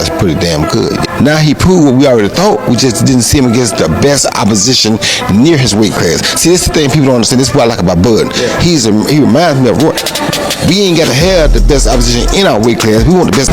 Alvarez pretty damn good. Now he proved what we already thought. We just didn't see him against the best opposition near his weight class. See, this is the thing people don't understand. This is what I like about Bud. He reminds me of Roy. We ain't got to have the best opposition in our weight class. We want the best.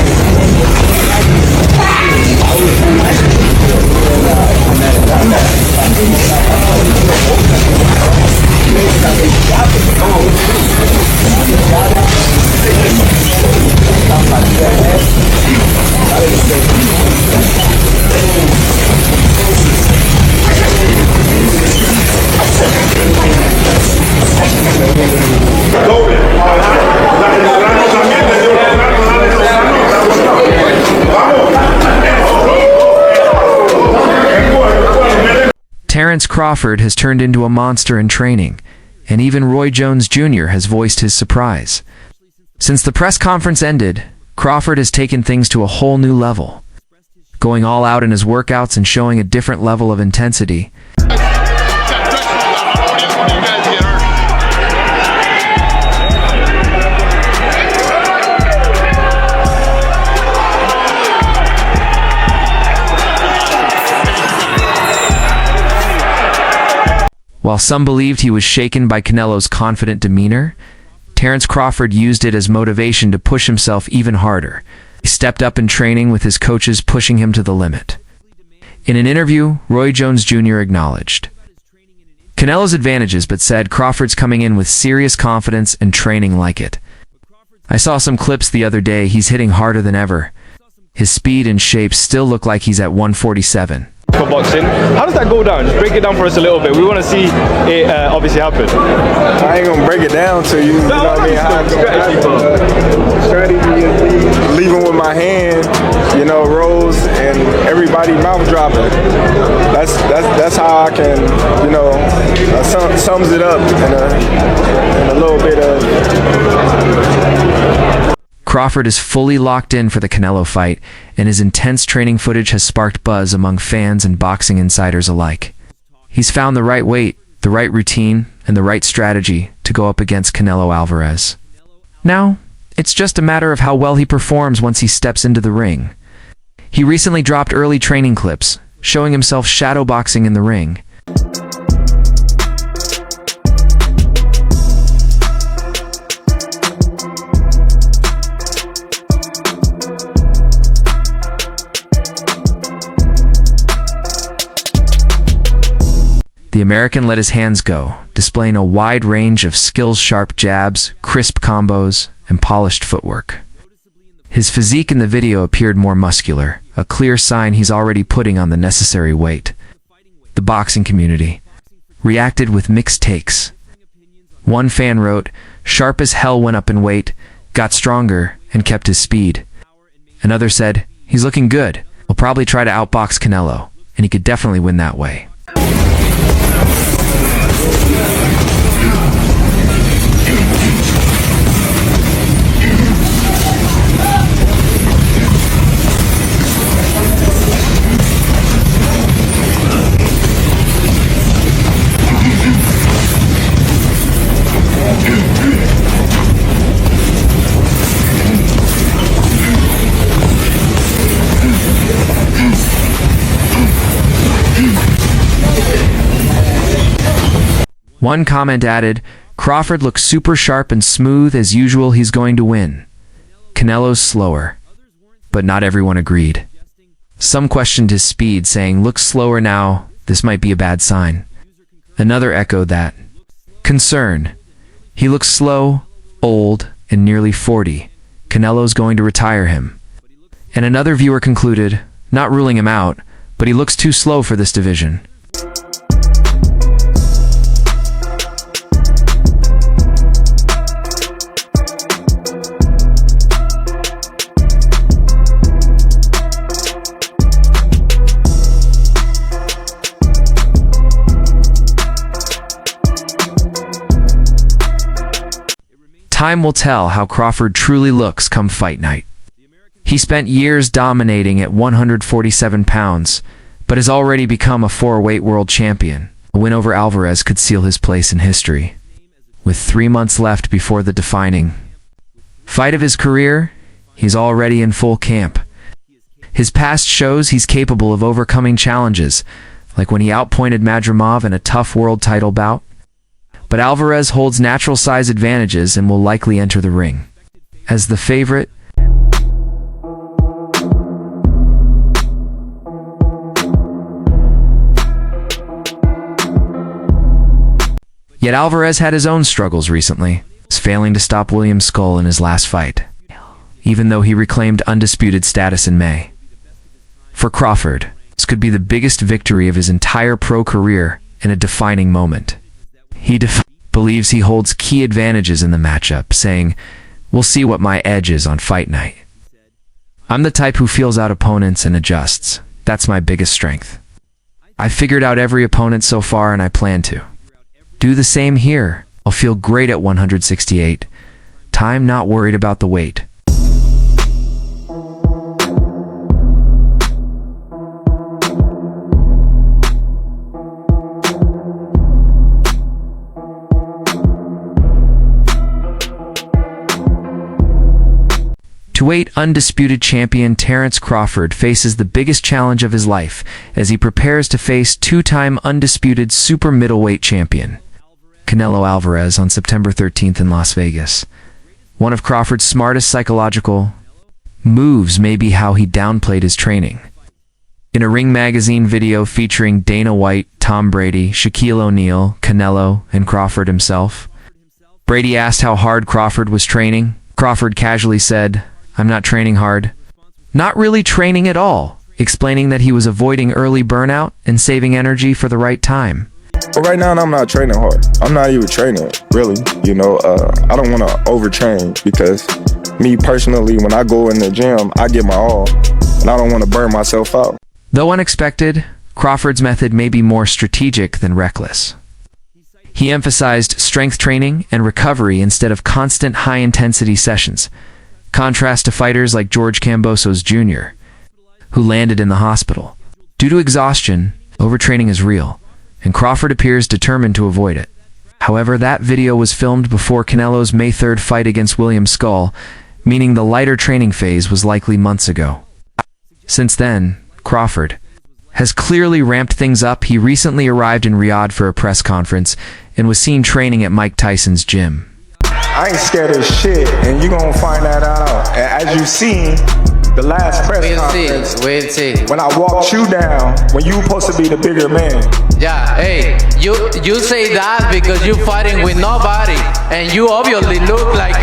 Terence Crawford has turned into a monster in training, and even Roy Jones Jr. has voiced his surprise. Since the press conference ended, Crawford has taken things to a whole new level, going all out in his workouts and showing a different level of intensity. While some believed he was shaken by Canelo's confident demeanor, Terence Crawford used it as motivation to push himself even harder. He stepped up in training with his coaches pushing him to the limit. In an interview, Roy Jones Jr. acknowledged Canelo's advantages but said Crawford's coming in with serious confidence and training like it. I saw some clips the other day. He's hitting harder than ever. His speed and shape still look like he's at 147. For boxing, how does that go down? Just break it down for us a little bit. We want to see it obviously happen. I ain't gonna break it down to you. You know what I mean? Strategy is leaving with my hand, you know, rolls and everybody mouth dropping. That's how I can, you know, sums it up in a little bit of. Crawford is fully locked in for the Canelo fight, and his intense training footage has sparked buzz among fans and boxing insiders alike. He's found the right weight, the right routine, and the right strategy to go up against Canelo Alvarez. Now, it's just a matter of how well he performs once he steps into the ring. He recently dropped early training clips, showing himself shadowboxing in the ring. The American let his hands go, displaying a wide range of skills-sharp jabs, crisp combos, and polished footwork. His physique in the video appeared more muscular, a clear sign he's already putting on the necessary weight. The boxing community reacted with mixed takes. One fan wrote, "Sharp as hell, went up in weight, got stronger, and kept his speed." Another said, "He's looking good. We'll probably try to outbox Canelo, and he could definitely win that way." One comment added, "Crawford looks super sharp and smooth as usual. He's going to win. Canelo's slower." But not everyone agreed. Some questioned his speed, saying, "Looks slower now. This might be a bad sign." Another echoed that concern. "He looks slow, old, and nearly 40. Canelo's going to retire him." And another viewer concluded, not ruling him out, but he looks too slow for this division. Time will tell how Crawford truly looks come fight night. He spent years dominating at 147 pounds, but has already become a 4-weight world champion. A win over Alvarez could seal his place in history. With 3 months left before the defining fight of his career, he's already in full camp. His past shows he's capable of overcoming challenges, like when he outpointed Madrimov in a tough world title bout. But Alvarez holds natural size advantages and will likely enter the ring as the favorite. Yet Alvarez had his own struggles recently, failing to stop William Skull in his last fight, even though he reclaimed undisputed status in May. For Crawford, this could be the biggest victory of his entire pro career and a defining moment. He believes he holds key advantages in the matchup, saying, "We'll see what my edge is on fight night. I'm the type who feels out opponents and adjusts. That's my biggest strength. I've figured out every opponent so far and I plan to do the same here. I'll feel great at 168. Time not worried about the weight." Weight undisputed champion Terence Crawford faces the biggest challenge of his life as he prepares to face two-time undisputed super middleweight champion Canelo Alvarez on September 13th in Las Vegas. One of Crawford's smartest psychological moves may be how he downplayed his training. In a Ring magazine video featuring Dana White, Tom Brady, Shaquille O'Neal, Canelo, and Crawford himself, Brady asked how hard Crawford was training. Crawford casually said, "I'm not training hard." Not really training at all, explaining that he was avoiding early burnout and saving energy for the right time. But right now, I'm not training hard. I'm not even training, really. I don't want to overtrain because me personally, when I go in the gym, I give my all, and I don't want to burn myself out. Though unexpected, Crawford's method may be more strategic than reckless. He emphasized strength training and recovery instead of constant high-intensity sessions. Contrast to fighters like George Kambosos Jr., who landed in the hospital. Due to exhaustion, overtraining is real, and Crawford appears determined to avoid it. However, that video was filmed before Canelo's May 3rd fight against William Skull, meaning the lighter training phase was likely months ago. Since then, Crawford has clearly ramped things up. He recently arrived in Riyadh for a press conference and was seen training at Mike Tyson's gym. I ain't scared of shit, and you gonna find that out. And as you seen, the last press conference, we'll see. when I walked you down, when you supposed to be the bigger man. Yeah, hey, you say that because you fighting with nobody, and you obviously look like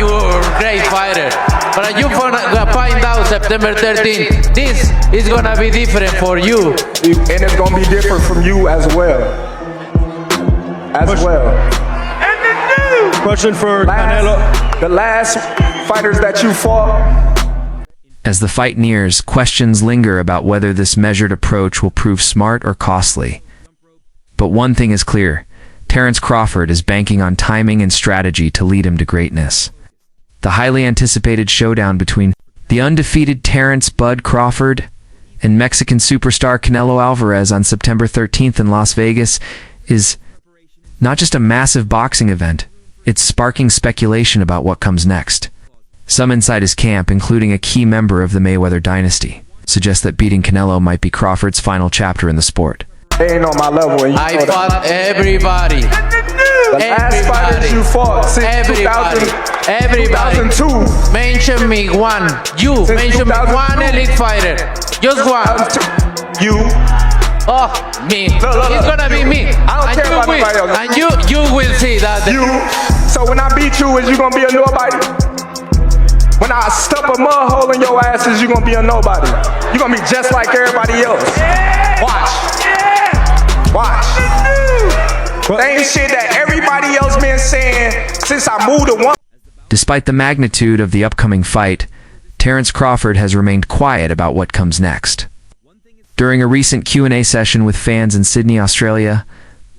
you're a great fighter. But you find out September 13th, this is gonna be different for you. And it's gonna be different from you as well. Question for Canelo. The last fighters that you fought. As the fight nears, questions linger about whether this measured approach will prove smart or costly. But one thing is clear, Terence Crawford is banking on timing and strategy to lead him to greatness. The highly anticipated showdown between the undefeated Terence "Bud" Crawford and Mexican superstar Canelo Alvarez on September 13th in Las Vegas is not just a massive boxing event, it's sparking speculation about what comes next. Some inside his camp, including a key member of the Mayweather dynasty, suggest that beating Canelo might be Crawford's final chapter in the sport. They ain't on my level. And I fought everybody. The last fighters you fought since 2002. Mention me one. You mention me one elite fighter. Just one. You. Oh, me. Look. It's gonna be me. I don't care about nobody else. And you will see that. You. So when I beat you, is you gonna be a nobody? When I stuff a mud hole in your ass, is you gonna be a nobody? You gonna be just like everybody else. Watch. Same shit that everybody else been saying since I moved to one. Despite the magnitude of the upcoming fight, Terence Crawford has remained quiet about what comes next. During a recent Q&A session with fans in Sydney, Australia,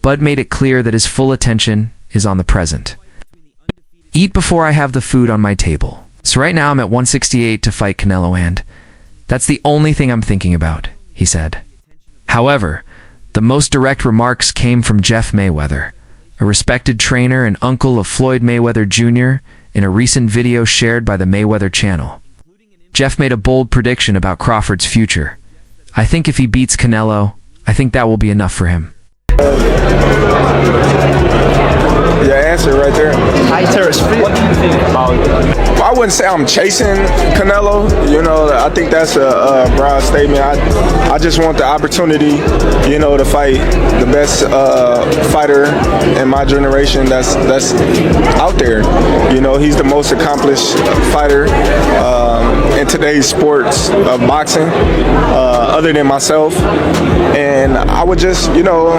Bud made it clear that his full attention is on the present. "Eat before I have the food on my table. So right now I'm at 168 to fight Canelo, and that's the only thing I'm thinking about," he said. However, the most direct remarks came from Jeff Mayweather, a respected trainer and uncle of Floyd Mayweather Jr., in a recent video shared by the Mayweather channel. Jeff made a bold prediction about Crawford's future. I think if he beats Canelo, I think that will be enough for him. Your answer right there. Hi, Terence. What do you think about Well, I wouldn't say I'm chasing Canelo. You know, I think that's a broad statement. I just want the opportunity, you know, to fight the best fighter in my generation that's out there. You know, he's the most accomplished fighter in today's sports of boxing, other than myself. And I would just, you know,